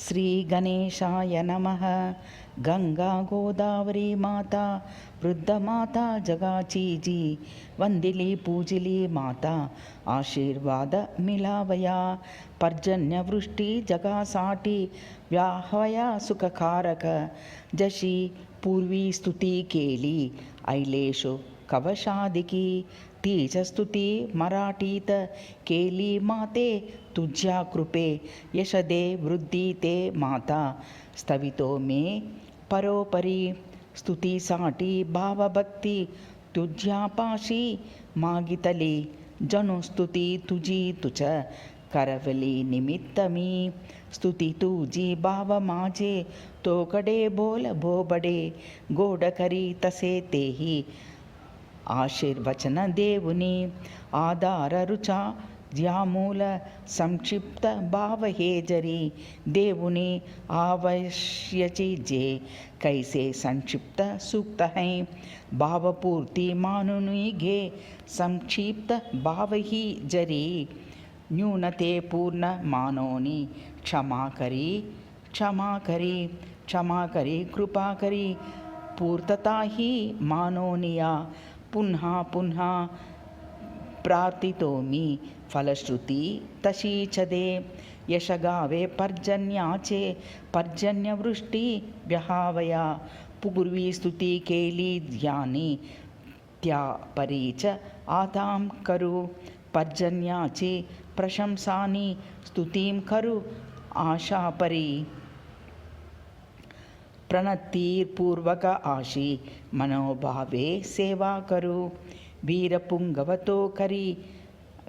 श्री गणेशाय नमः। गंगा गोदावरी माता वृद्ध माता जगाचीजी वंदिली पूजिली माता आशीर्वाद मिलावया पर्जन्य वृष्टि जगा साटी व्याहवया सुखकारक जशी पूर्वी स्तुति केली ऐलेशु कवशादिकी तीच स्तुती मराठीत केली माते तुझ्या कृपे यशदे वृद्धी ते माता स्तवितो मे परोपरी स्तुतीसाठी भावभक्ती तुझ्या पाशी मागितली जणू स्तुती तुझी तुझ करवली निमित्त मी स्तुती तुझी भाव माझे तोकडे बोल बोबडे गोड करी तसे तेही आशीर्वचन देवुनी आधार रुचा ज्यामूल संक्षिप्त भाव हे जरी देवुनी आवश्यची जे कैसे संक्षिप्त सूक्त है भावपूर्ती मानुनी घे संक्षिप्त भाव ही जरी न्यूनते पूर्ण मानोनी क्षमा करी क्षमा करी क्षमा करी कृपा करी पूर्तता ही मानोनिया पुन्हा पुन्हा प्रार्थितो मी फलश्रुती तशीच दे यशगावे पर्जन्याचे पर्जन्यवृष्टी व्याहावया पूर्वी स्तुती केली ज्ञानी त्या परीच आताम करू पर्जन्याची प्रशंसानी स्तुतीम करू आशा परी प्रणतीर्पूर्वक आशी मनोभावे सेवा करू वीरपुंगवतो करी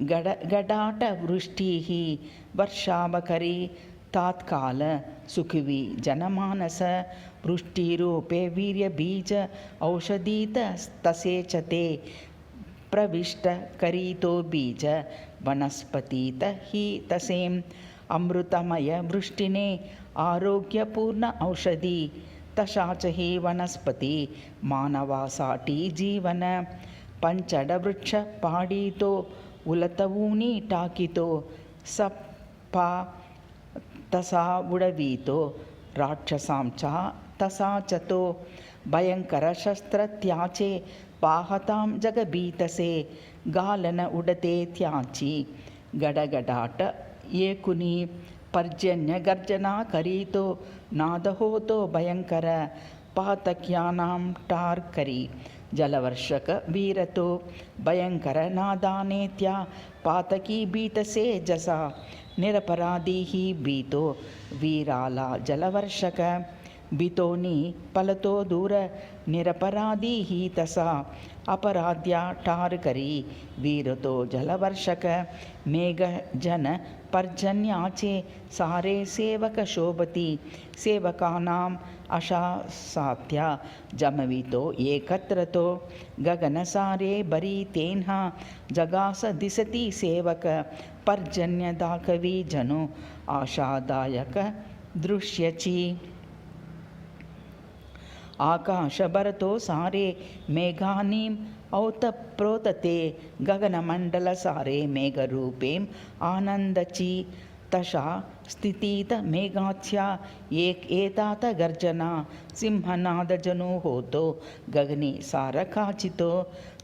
गडाट वृष्टि ही वर्षावकरी तात्काल सुखवी जनमानस वृष्टिरूपे वीर्यबीज औषधीत तसे च ते प्रविष्ट करीतो बीज वनस्पतीत ही तसेम अमृतमय वृष्टिने आरोग्यपूर्ण औषधी तशाच ही वनस्पती मानवासाठी जीवन पंचड वृक्ष पाडीतो उलतवूनी टाकितो सप्पा तसा उडवीतो राक्षसांचा तसाच तो भयंकर शस्त्र त्याचे पाहतां जगबीतसे गालन उडते त्याची गडगडाट येकुनी पर्जन्य गर्जना करीतो नाद होतो भयंकर पातक्यानां टार करी जलवर्षक वीरतो भयंकर नादाने त्या पातकी बीतसे जसा निरपराधी ही बीतो वीराला जलवर्षक बितोनी पलतो दूर निरपराधी ही तसा अपराध्या टार करी वीरतो जलवर्षक मेघ जन पर्जन्याचे सारे सेवक शोभती सेवकानां अशा सात्या जमवितो एकत्रतो गगन सारे बरी तेन्हा जगास दिसती सेवक पर्जन्य दाखवी जनो आशादायक दृश्यची आकाश भरतो सारे मेघानीम औतप्रोतते गगनमंडल सारे मेघरूपेम आनंदची तशा स्थितीत मेघाच्या एक एतात गर्जना सिंहनाद जनो होतो गगनी सारखाचितो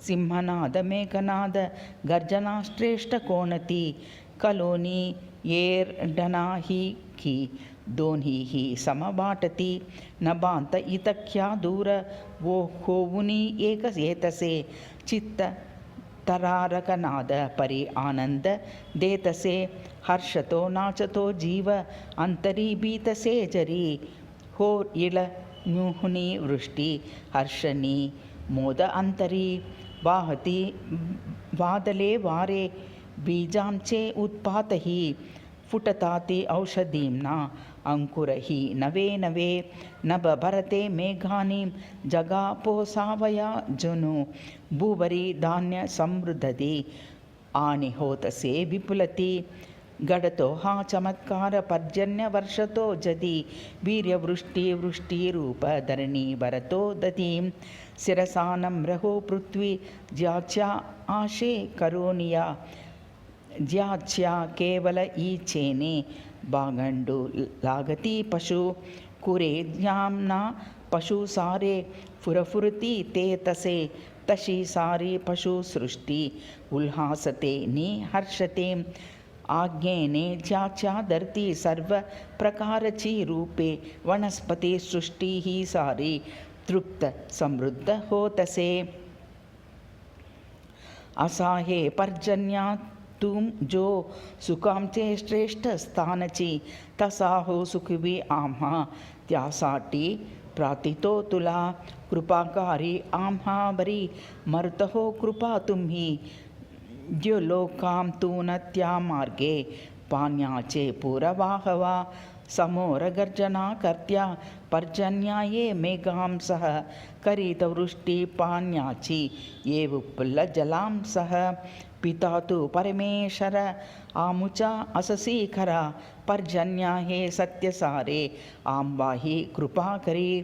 सिंहनाद मेघनाद गर्जना श्रेष्ठ कोणती कलोनी येरडना ही की दोन्हीही समवाटती नभांत इतक्या दूर वो होऊनी एक येतसे चित्त तरारकनाद परी आनंद देतसे हर्षतो नाचतो जीव अंतरी बीतसे जरी हो इळ न्यूहुनी वृष्टी हर्षणी मोद अंतरी वाहती वादले वारे बीजांचे उत्पातही फुटताते औषधींना अंकुरही नवे नवे नभ भरते मेघानी जगा पोसावया जनु भूवरी धान्य समृद्धती आणि होतसे विपुलती गडतो हा चमत्कार पर्जन्य वर्षतो जदी वीर्यवृष्टि वृष्टिरूप धरणी भरतो दतीं शिरसा नम्रहो पृथ्वी ज्याच्या आशे करोनिया ज्याच्या केवल ईचेने बागंडु लागती पशु कुरे ज्ञामना पशु सारे फुरफुरती ते तसे तशी सारी पशु सृष्टी उल्हासते नि हर्षते आज्ञेने ज्याच्या धरती सर्व प्रकारची रूपे वनस्पती सृष्टी ही सारी तृप्त समृद्ध होतसे असा हे पर्जन्या तुम जो सुखांचे श्रेष्ठ स्थानची तसा हो सुखवी आम्हा त्यासाठी प्रार्थितो तुला कृपाकारी आम्हा बरी मर्त हो कृपा तुम्ही द्युलोकाम तू न त्या मार्गे पाण्याचे पुरवाहवा समोर गर्जना कर्त्या पर्जन्याये मेघांसह करीत वृष्टी पाण्याची ये विपुल जलांसह पिता तू परमेश्वर आमुचा अससी खरा पर्जन्या हे सत्य सारे आंबाही कृपा करी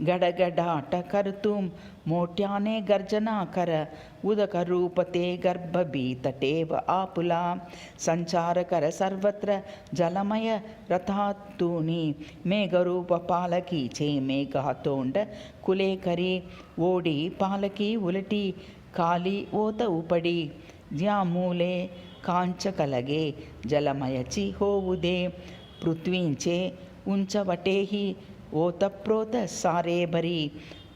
गडगडाट करतुम मोठ्याने गर्जना कर उदक रूपते गर्भभीतटेव आपुला संचार कर सर्वत्र जलमय रथातूनी मेघरूप पालकीचे मेघातोंड कुले करी ओडी पालकी उलटी खाली ओत उपडी ज्या मूले कांचकलगे जलमयची होऊदे पृथ्वींचे उंचवटेही ओतप्रोत सारे भरी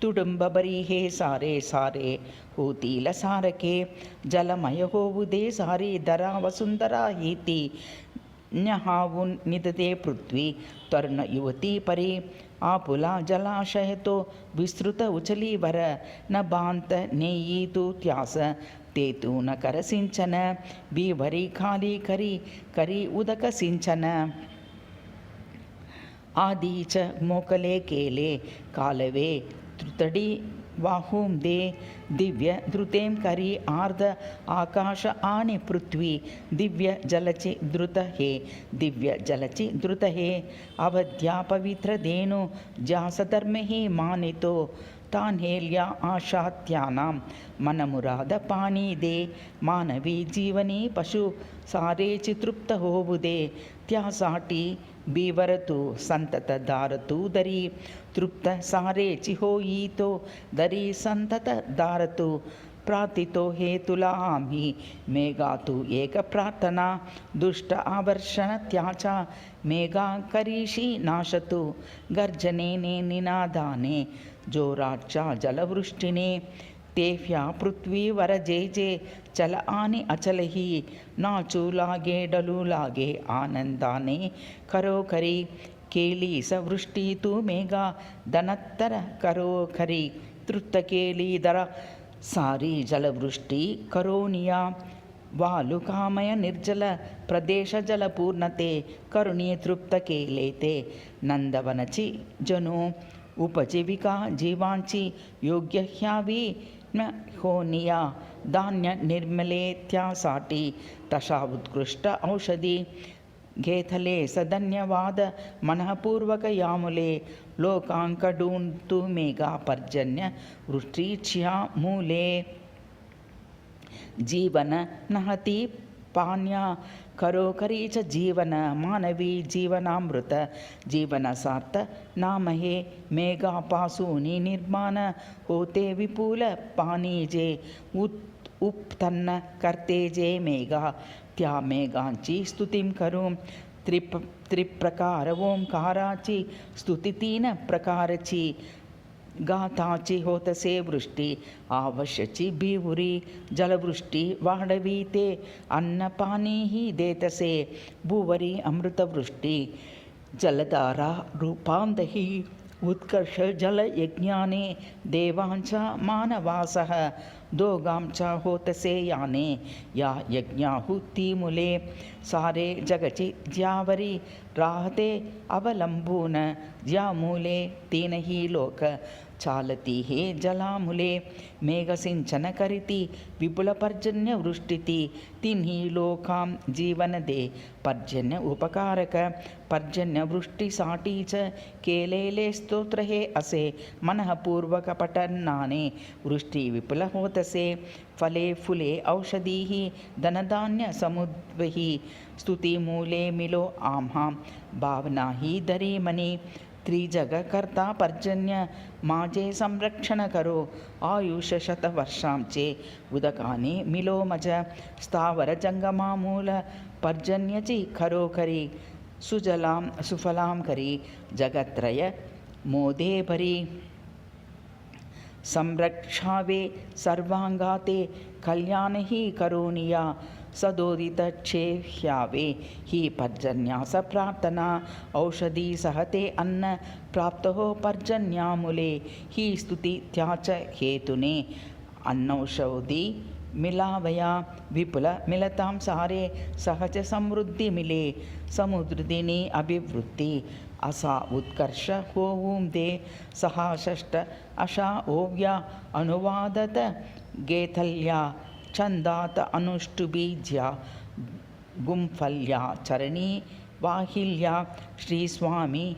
तुडुंब बरी हे सारे सारे होतील सारके जलमय होऊदे सारी धरा वसुंधरा हिती न्यहावून निदते पृथ्वी तर्ण युवती परी आपुला जलाशय तो विस्तृत उचलीवर न बांत नेई तू त्यास ते तू न कर सिंचन बीवरी खाली करी करी उदक सिंचन आदीच मोकले केले कालवे तृतडी वाहूम दे दिव्य धृतेम करी आर्ध आकाश आणि पृथ्वी दिव्य जलची द्रुत हे दिव्य जलची द्रुत हे अवध्या पवित्र देनो ज्यास धर्म ही मानितो तान्हेल्या आशात्यानां मनमुराद पाणी दे मानवी जीवनी पशु सारेची तृप्त होऊदे त्यासाठी बीवरतू संतत दारतू दरी तृप्त सारेची होईतो दरी संतत दारतू प्रार्थितो हे तुला आम्ही मेघातू एक प्रार्थना दुष्ट आवर्षण त्याचा मेघा करीशी नाशतू गर्जनेने निनादाने जोराच्या जलवृष्टीने तेफ्या पृथ्वीवर जे जे चल आणि अचलही नाचू लागे डलू लागे आनंदाने करो खरी केली सवृष्टी तू मेघा दनत्तर करो खरी तृप्त केली दरा सारी जलवृष्टी करोनिया वालुकामय निर्जल प्रदेश जलपूर्णते करुणी तृप्त केले ते नंदवनची जनो उपजीविका जीवांची योग्य ह्यावी न होनिया धान्य निर्मले त्यासाठी तशा उत्कृष्ट औषधी घेतले सधन्यवाद मनःपूर्वक यामुले लोकांकडून तू मेघा पर्जन्य वृष्टीच्या मूले जीवन नहती पाण्या खरोखरीच जीवन मानवी जीवनामृत जीवनसार्थ नाम हे मेघापासून निर्माण होते विपुल पाणी जे उपतन्न करते जे मेघा त्या मेघांची स्तुतीम करू त्रिप्रकार ओंकाराची स्तुती 3 प्रकारची गाथाची होतसे वृष्टी आवश्यची बिहुरी जलवृष्टी वाढविते अन्न पाणीही देतसे भुवरी अमृतवृष्टी जलधारा रूपांदही उत्कर्ष जलयज्ञाने देवांचा मानवासह दोघांचा होतसे याने या यज्ञाहुती मुले सारे जगची ज्यावरी राहते अवलंबून ज्या मूले 3ही लोक चालती हे जलामुले मेघसिंचन करिति विपुलपर्जन्य वृष्टिति तिन्ही लोकां जीवन दे पर्जन्य उपकारक पर्जन्य वृष्टि साटी च केलेले स्तोत्र हे असे मनः पूर्वक पठन्नाने वृष्टि विपुल होतसे फले फुले औषधीः धनधान्य समुद्वहि स्तुति मूले मिलो आम्हा भावना ही धरी मणि त्रिजग कर्ता पर्जन्य माजे संरक्षण करो आयुष शत वर्षांचे उदकाने मिलो मज स्थावर जंगमा मूल पर्जन्यची खरो करी सुजलां सुफलां करी जगत्रय मोदे भरी संरक्षावे सर्वांगाते कल्याण ही करोनिया सदोदित क्षेह्यावे ही पर्जन्यास प्रार्थना औषधि सहते अन्न प्राप्त हो पर्जन्यामुले ही स्तुति त्याच हेतुने अन्नौषधि मिलावया विपुल मिलतां सारे सहज समृद्धि मिले समुद्रदिनी अभिवृद्धि असा उत्कर्ष होवूं दे सहा षष्ट अशा ओव्या अनुवादत गेथल्या छंदात अनुष्टुबीज्या गुंफल्या चरणी वाहिल्या श्री स्वामी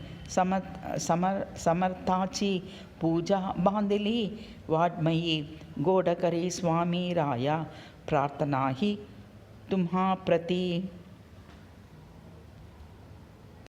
समर्थाची पूजा बांधली वाड्मयी गोडकरी स्वामी राया प्रार्थना ही तुम्हा प्रति